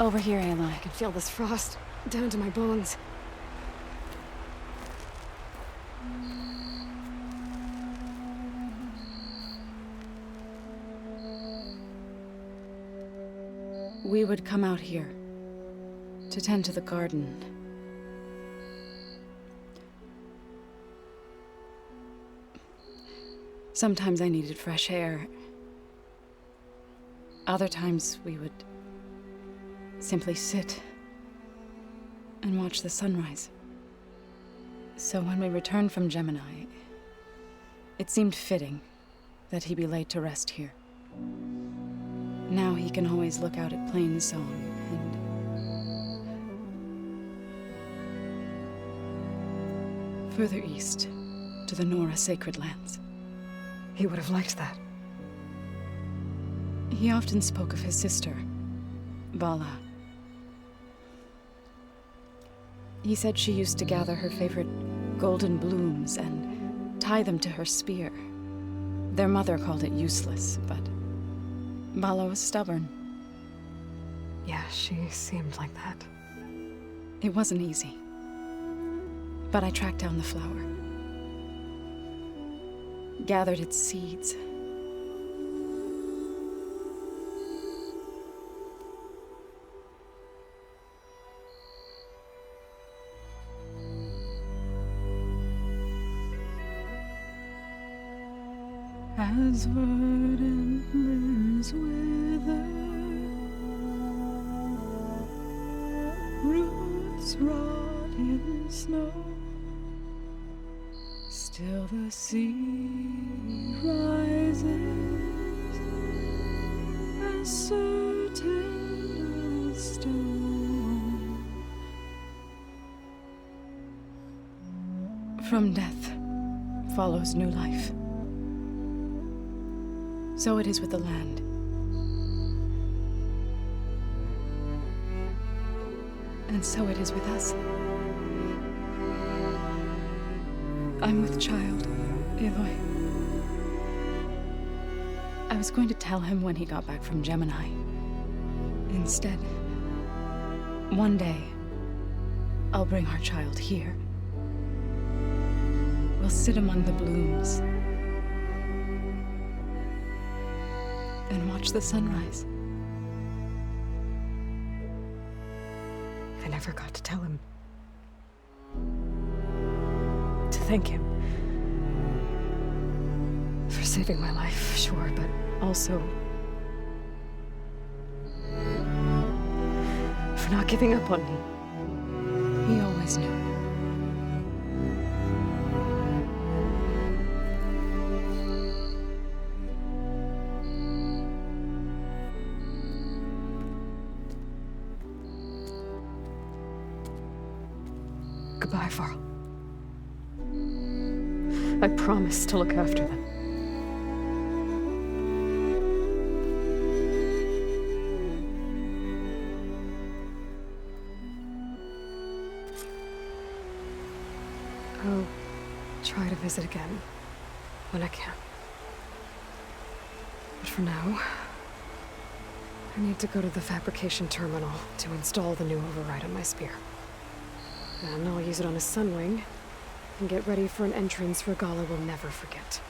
Over here, Aloy. I can feel this frost down to my bones. We would come out here to tend to the garden. Sometimes I needed fresh air. Other times we would simply sit and watch the sunrise. So when we returned from Gemini, it seemed fitting that he be laid to rest here. Now he can always look out at Plainsong and further east to the Nora sacred lands. He would have liked that. He often spoke of his sister, Vala. He said she used to gather her favorite golden blooms and tie them to her spear. Their mother called it useless, but Vala was stubborn. Yeah, she seemed like that. It wasn't easy. But I tracked down the flower. Gathered its seeds. As verdant limbs wither, roots rot in snow, still the sea rises, as certain as stone. From death follows new life. So it is with the land. And so it is with us. I'm with child, Aloy. I was going to tell him when he got back from Gemini. Instead, one day, I'll bring our child here. We'll sit among the blooms and watch the sunrise. I never got to tell him. To thank him. For saving my life, sure, but also for not giving up on me. He always knew. Goodbye, Varl. I promise to look after them. I'll try to visit again when I can. But for now, I need to go to the fabrication terminal to install the new override on my spear. Then I'll use it on a sunwing and get ready for an entrance Regala will never forget.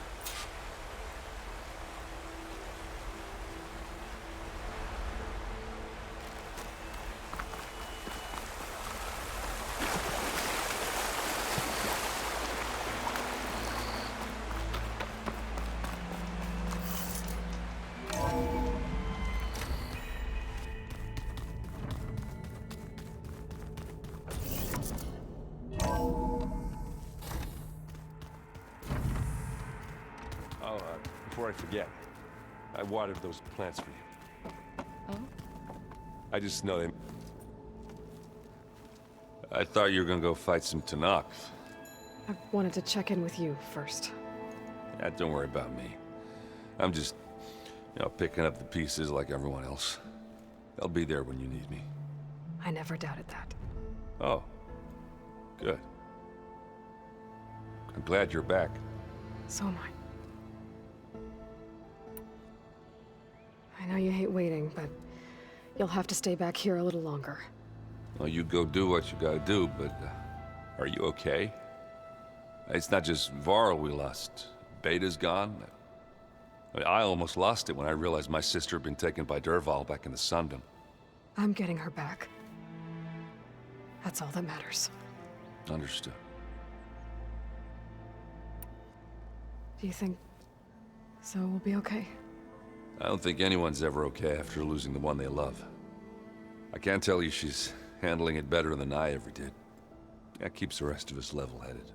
Before I forget, I watered those plants for you. Oh? I just know they... I thought you were gonna go fight some Tanakh. I wanted to check in with you first. Yeah, don't worry about me. I'm just, picking up the pieces like everyone else. I'll be there when you need me. I never doubted that. Oh. Good. I'm glad you're back. So am I. I know you hate waiting, but You'll have to stay back here a little longer. Well, you go do what you gotta do, but are you okay? It's not just Varl we lost. Beta's gone. I almost lost it when I realized my sister had been taken by Dervahl back in the Sundom. I'm getting her back. That's all that matters. Understood. Do you think Zoe will be okay? I don't think anyone's ever okay after losing the one they love. I can't tell you she's handling it better than I ever did. That keeps the rest of us level-headed.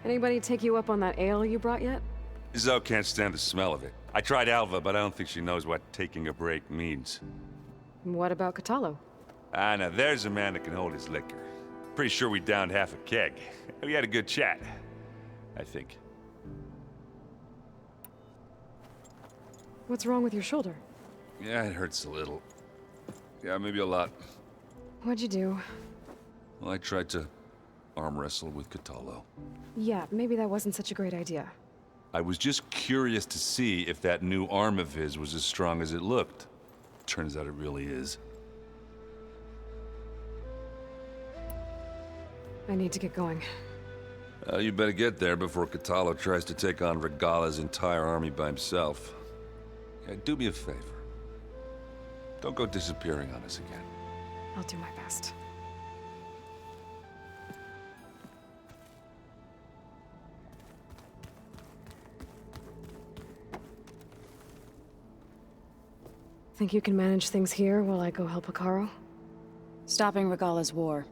Anybody take you up on that ale you brought yet? Zoe can't stand the smell of it. I tried Alva, but I don't think she knows what taking a break means. What about Catalo? Ah, now there's a man that can hold his liquor. Pretty sure we downed half a keg. We had a good chat, I think. What's wrong with your shoulder? Yeah, it hurts a little. Yeah, maybe a lot. What'd you do? Well, I tried to arm wrestle with Catalo. Yeah, maybe that wasn't such a great idea. I was just curious to see if that new arm of his was as strong as it looked. Turns out it really is. I need to get going. You better get there before Catalo tries to take on Regala's entire army by himself. Yeah, do me a favor. Don't go disappearing on us again. I'll do my best. Think you can manage things here while I go help Hekarro? Stopping Regala's war.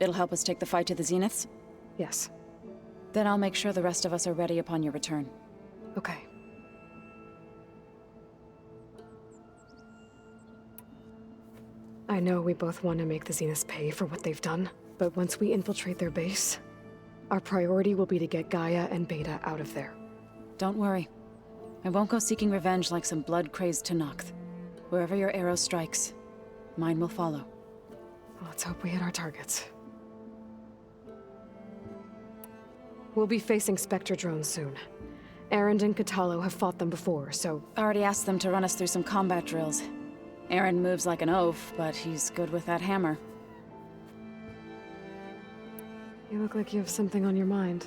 It'll help us take the fight to the Zeniths? Yes. Then I'll make sure the rest of us are ready upon your return. Okay. I know we both want to make the Zeniths pay for what they've done, but once we infiltrate their base, our priority will be to get Gaia and Beta out of there. Don't worry. I won't go seeking revenge like some blood-crazed Tenakth. Wherever your arrow strikes, mine will follow. Let's hope we hit our targets. We'll be facing Spectre drones soon. Erend and Catalo have fought them before, so... Already asked them to run us through some combat drills. Erend moves like an oaf, but he's good with that hammer. You look like you have something on your mind.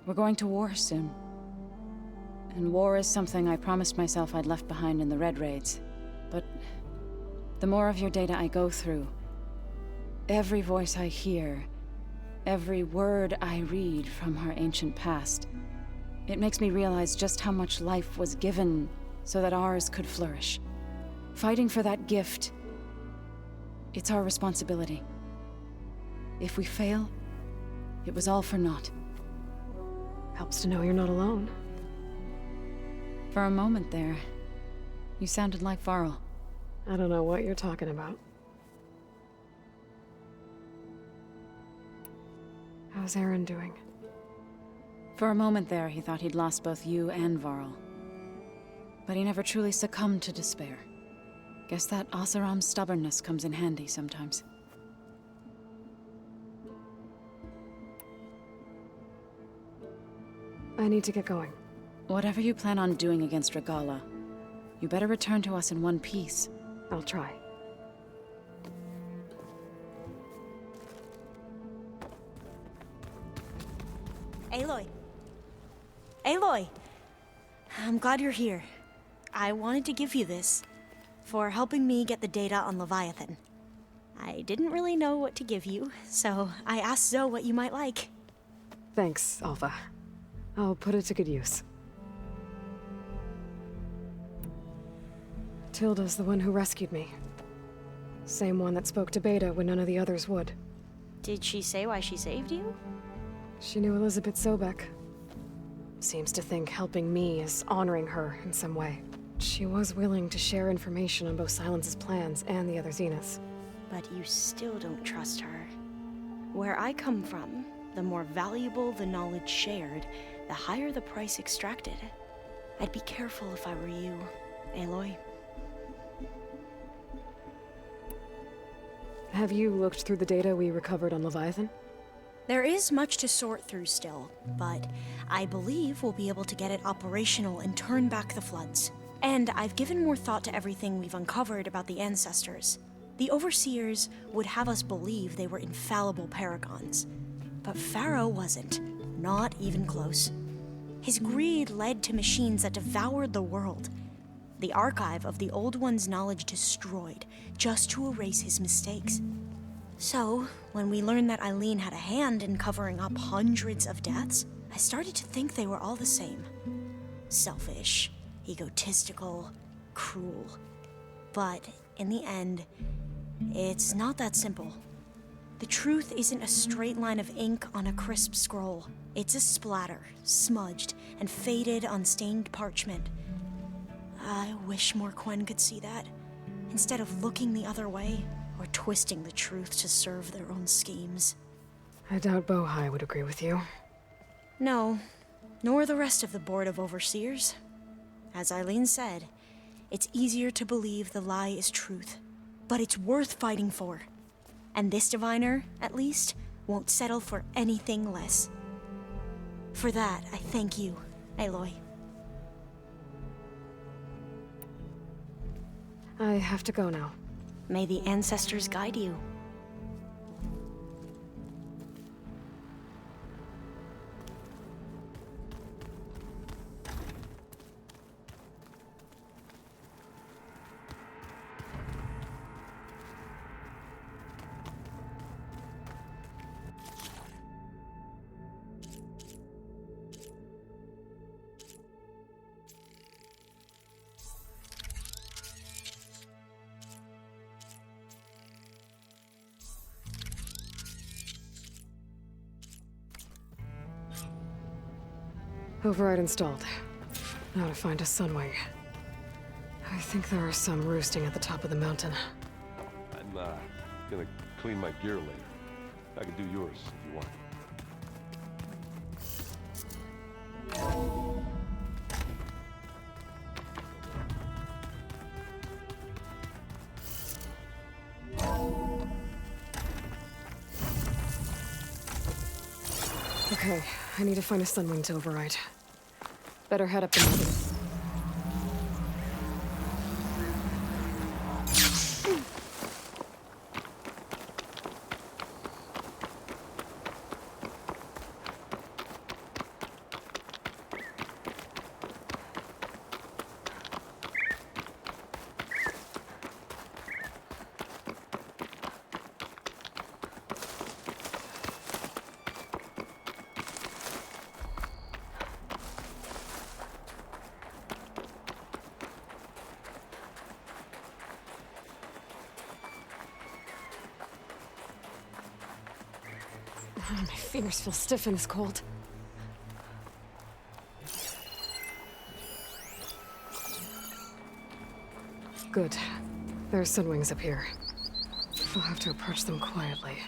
We're going to war soon. And war is something I promised myself I'd left behind in the Red Raids. But the more of your data I go through, every voice I hear, every word I read from our ancient past, it makes me realize just how much life was given so that ours could flourish. Fighting for that gift, it's our responsibility. If we fail, it was all for naught. Helps to know you're not alone. For a moment there, you sounded like Varl. I don't know what you're talking about. How's Erend doing? For a moment there, he thought he'd lost both you and Varl. But he never truly succumbed to despair. Guess that Oseram's stubbornness comes in handy sometimes. I need to get going. Whatever you plan on doing against Regala, you better return to us in one piece. I'll try. Aloy. Aloy! I'm glad you're here. I wanted to give you this for helping me get the data on Leviathan. I didn't really know what to give you, so I asked Zoe what you might like. Thanks, Alpha. I'll put it to good use. Tilda's the one who rescued me. Same one that spoke to Beta when none of the others would. Did she say why she saved you? She knew Elizabeth Sobek. Seems to think helping me is honoring her in some way. She was willing to share information on both Silence's plans and the other Zeniths. But you still don't trust her. Where I come from, the more valuable the knowledge shared, the higher the price extracted. I'd be careful if I were you, Aloy. Have you looked through the data we recovered on Leviathan? There is much to sort through still, but I believe we'll be able to get it operational and turn back the floods. And I've given more thought to everything we've uncovered about the ancestors. The Overseers would have us believe they were infallible paragons. But Pharaoh wasn't. Not even close. His greed led to machines that devoured the world. The archive of the Old One's knowledge destroyed, just to erase his mistakes. So, when we learned that Eileen had a hand in covering up hundreds of deaths, I started to think they were all the same. Selfish, egotistical, cruel. But, in the end, it's not that simple. The truth isn't a straight line of ink on a crisp scroll. It's a splatter, smudged and faded on stained parchment. I wish more Quen could see that, instead of looking the other way or twisting the truth to serve their own schemes. I doubt Bohai would agree with you. No, nor the rest of the Board of Overseers. As Eileen said, it's easier to believe the lie is truth, but it's worth fighting for. And this diviner, at least, won't settle for anything less. For that, I thank you, Aloy. I have to go now. May the ancestors guide you. Override installed. Now to find a sunwing. I think there are some roosting at the top of the mountain. I'm gonna clean my gear later. I can do yours if you want. Okay, I need to find a sunwing to override. Better head up the mountain. My fingers feel stiff in this cold. Good. There's sunwings up here. I'll have to approach them quietly.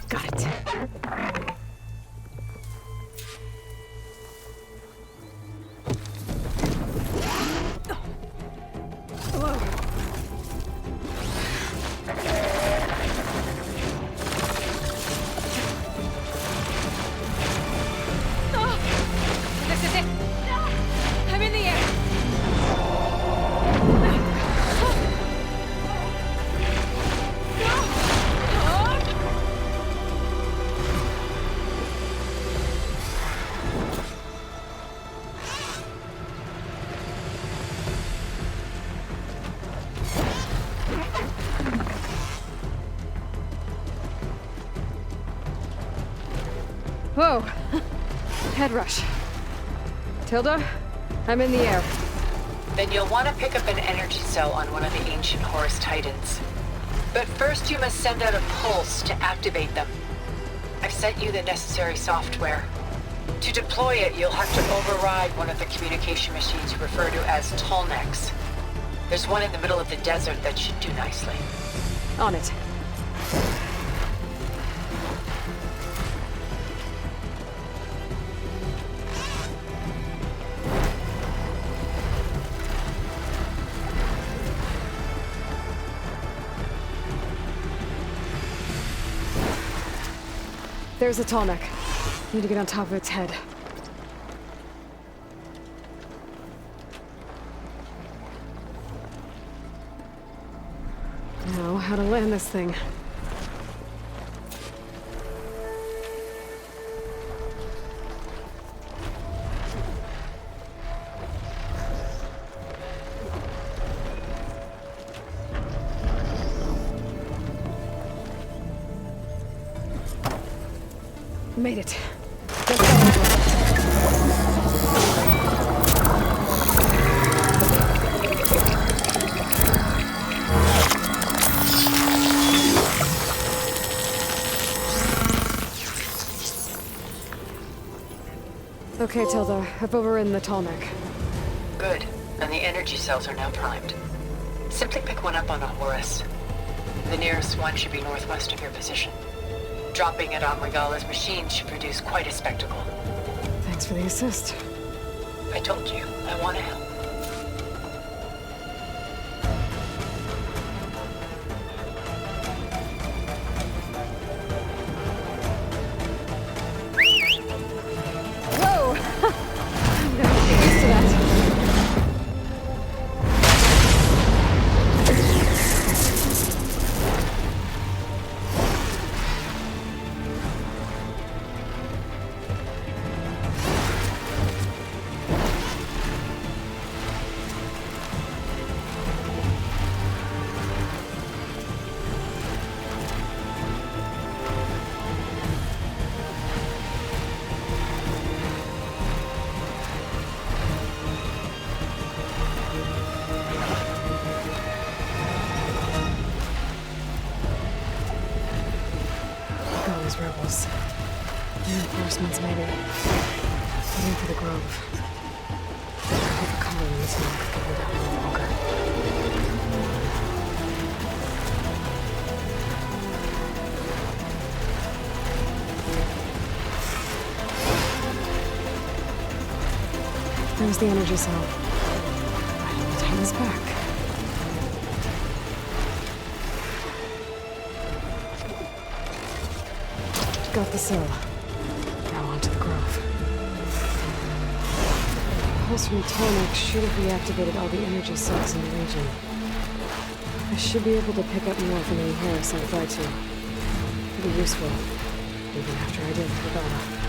Got it. This is it. I'm in the air. Whoa! Head rush. Tilda, I'm in the air. Then you'll want to pick up an energy cell on one of the ancient Horus Titans. But first you must send out a pulse to activate them. I've sent you the necessary software. To deploy it, you'll have to override one of the communication machines you refer to as Tolnex. There's one in the middle of the desert that should do nicely. On it. There's the tall neck. Need to get on top of its head. Now, how to land this thing. Made it. Okay, Tilda, I've overridden the tall neck. Good. And the energy cells are now primed. Simply pick one up on a Horus. The nearest one should be northwest of your position. Dropping it on Regala's machine should produce quite a spectacle. Thanks for the assist. I told you, I want to help. Whoa! I'm gonna get used to that. Rebels. Reinforcements, maybe. Heading for the grove. I hope the colonies not could hold out any longer. There's the energy cell. I need to turn this back. Got the cell. Now onto the grove. The pulse from Tonic should have reactivated all the energy cells in the region. I should be able to pick up more from any Horus I fly to. It'll be useful, even after I did Regala.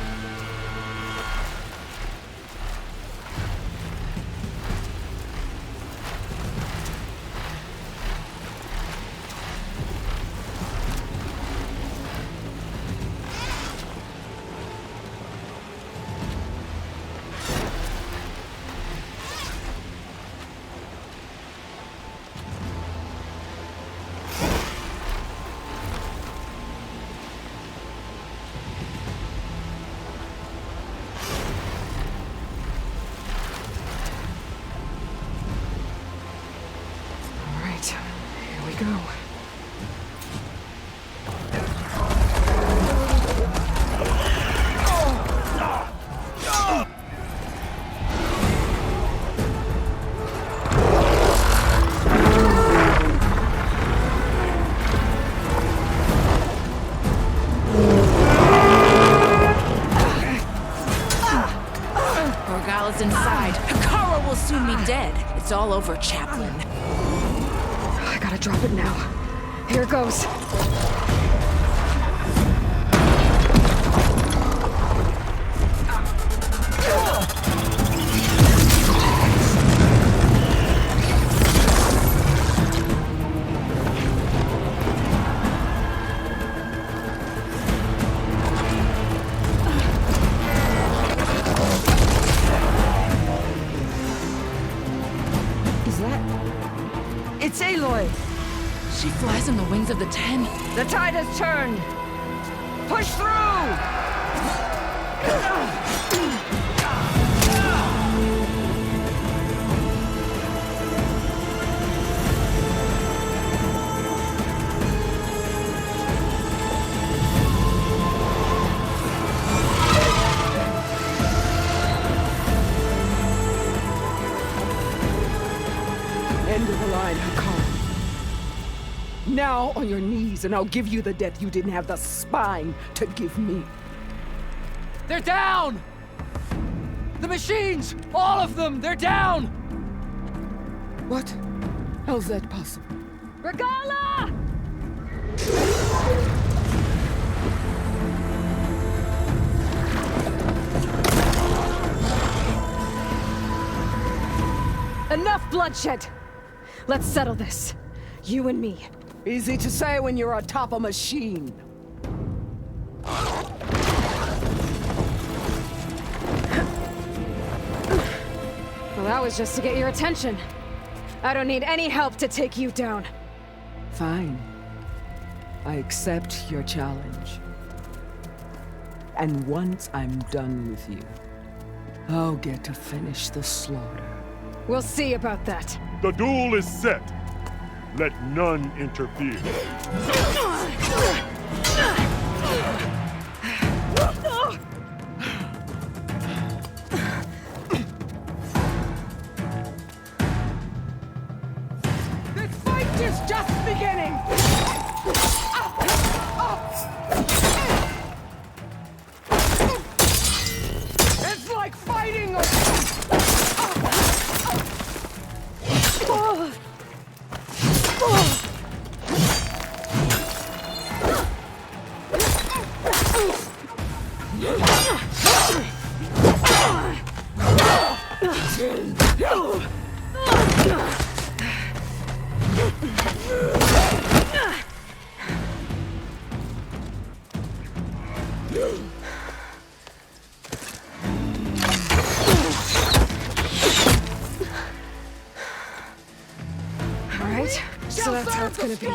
Here we go. Regala's inside. Hikaru will soon be dead. It's all over, Chaplain. I gotta drop it now. Here goes. It's Aloy! She flies on the wings of the Ten. The tide has turned! Push through! now on your knees, and I'll give you the death you didn't have the spine to give me. They're down! The machines! All of them! They're down! What? How's that possible? Regala! Enough bloodshed! Let's settle this. You and me. Easy to say when you're atop a machine. Well, that was just to get your attention. I don't need any help to take you down. Fine. I accept your challenge. And once I'm done with you, I'll get to finish the slaughter. We'll see about that. The duel is set. Let none interfere. This fight is just beginning! It's like fighting a... Alright, so that's how it's gonna be.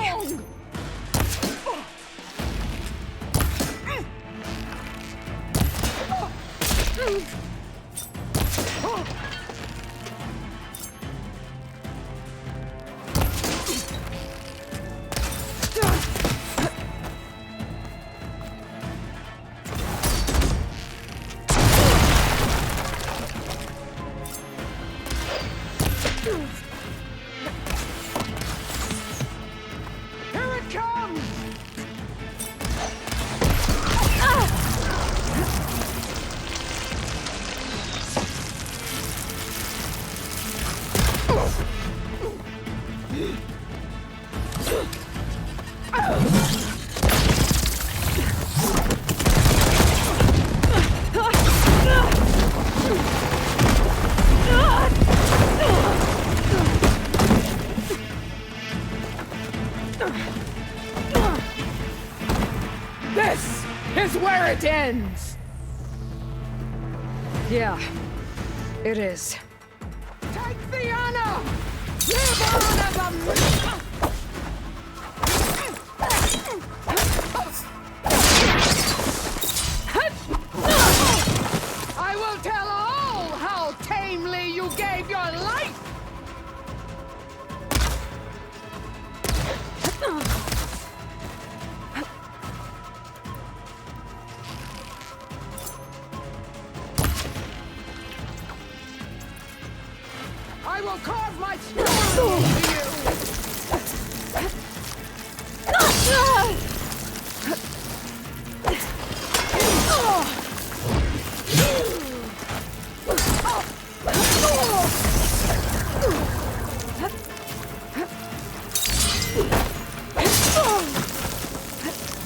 Here it comes! This is where it ends! Yeah, it is. Take the honor! Live on as a... I will tell all how tamely you gave your life! I will carve my stone into you!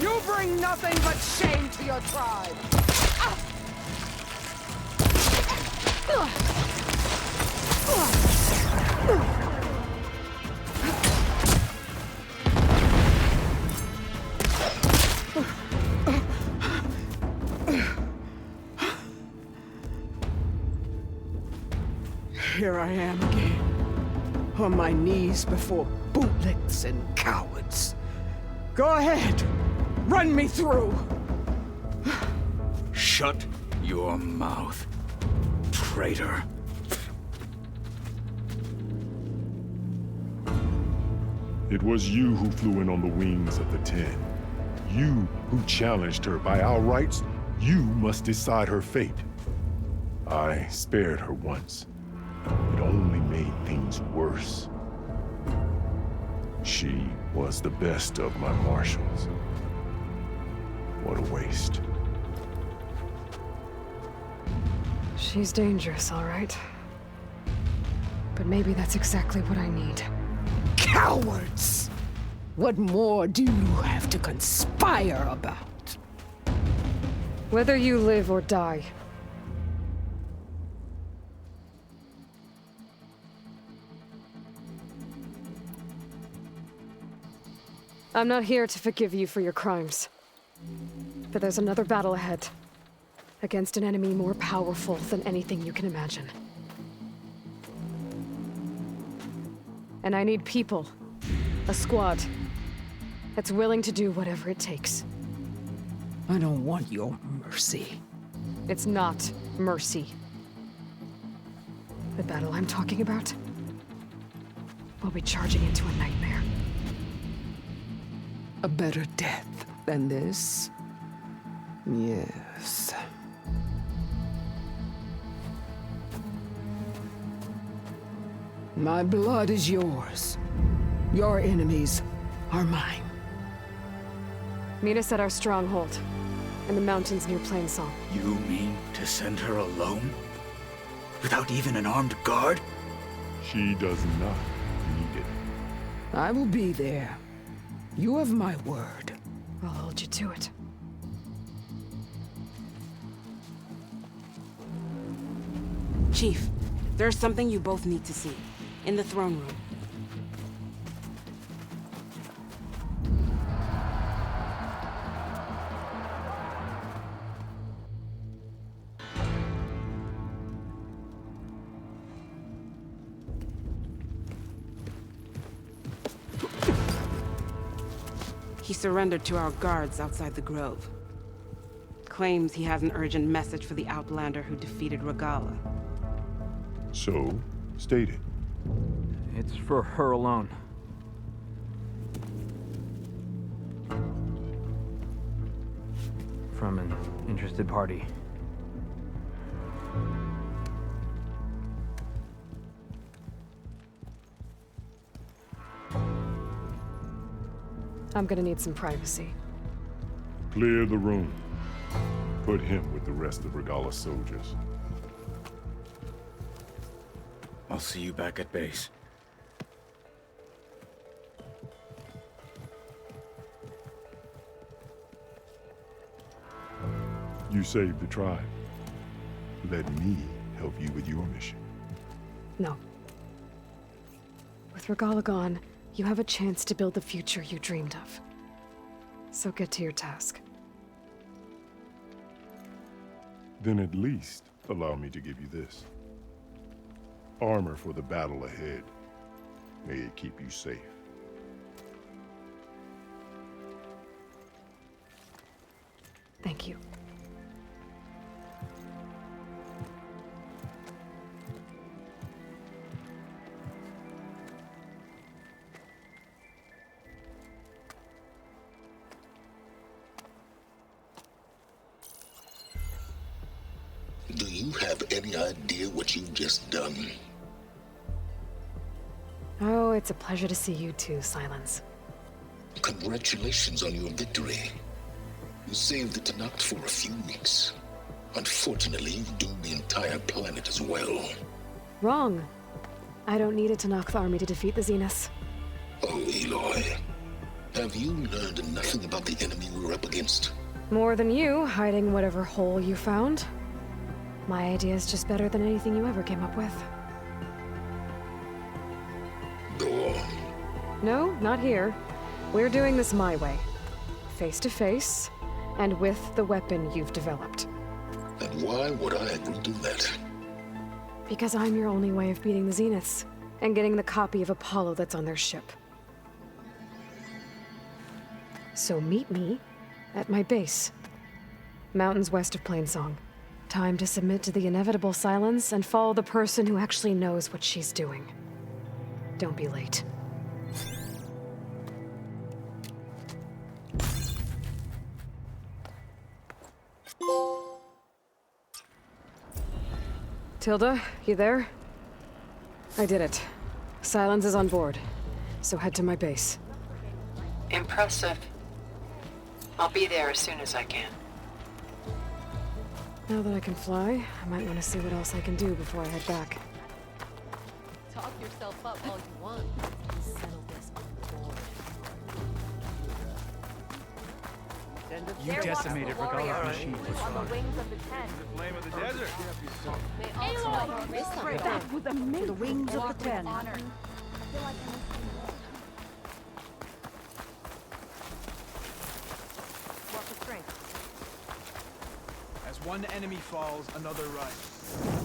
You bring nothing but shame to your tribe! Here I am again, on my knees before bootlets and cowards. Go ahead, run me through. Shut your mouth, traitor. It was you who flew in on the wings of the 10. You who challenged her by our rights. You must decide her fate. I spared her once. It only made things worse. She was the best of my marshals. What a waste. She's dangerous, all right. But maybe that's exactly what I need. Cowards! What more do you have to conspire about? Whether you live or die. I'm not here to forgive you for your crimes. But there's another battle ahead. Against an enemy more powerful than anything you can imagine. And I need people. A squad. That's willing to do whatever it takes. I don't want your mercy. It's not mercy. The battle I'm talking about will be charging into a nightmare. A better death than this? Yes. My blood is yours. Your enemies are mine. Meet us at our stronghold, in the mountains near Plainsong. You mean to send her alone? Without even an armed guard? She does not need it. I will be there. You have my word. I'll hold you to it. Chief, there's something you both need to see. In the throne room. He surrendered to our guards outside the grove. Claims he has an urgent message for the Outlander who defeated Regalla. So, state it. It's for her alone. From an interested party. I'm gonna need some privacy. Clear the room. Put him with the rest of Regalla's soldiers. I'll see you back at base. You saved the tribe. Let me help you with your mission. No. With Regalla gone, you have a chance to build the future you dreamed of. So get to your task. Then at least allow me to give you this. Armor for the battle ahead. May it keep you safe. Thank you. Do you have any idea what you've just done? Oh, it's a pleasure to see you too, Silence. Congratulations on your victory. You saved the Tanakh for a few weeks. Unfortunately, you've doomed the entire planet as well. Wrong. I don't need a Tanakh army to defeat the Zeniths. Oh, Aloy. Have you learned nothing about the enemy we're up against? More than you, hiding whatever hole you found. My idea is just better than anything you ever came up with. Go on. No, not here. We're doing this my way. Face to face, and with the weapon you've developed. And why would I agree to that? Because I'm your only way of beating the Zeniths, and getting the copy of Apollo that's on their ship. So meet me at my base. Mountains west of Plainsong. Time to submit to the inevitable silence and follow the person who actually knows what she's doing. Don't be late. Tilda, you there? I did it. Silence is on board, so head to my base. Impressive. I'll be there as soon as I can. Now that I can fly, I might want to see what else I can do before I head back. Talk yourself up all you want. Settle this on board. You decimated Regalla's machine. On the wings of the tent. The flame of the desert. Aloy! That was amazing. The wings of the ten. As one enemy falls, another rises.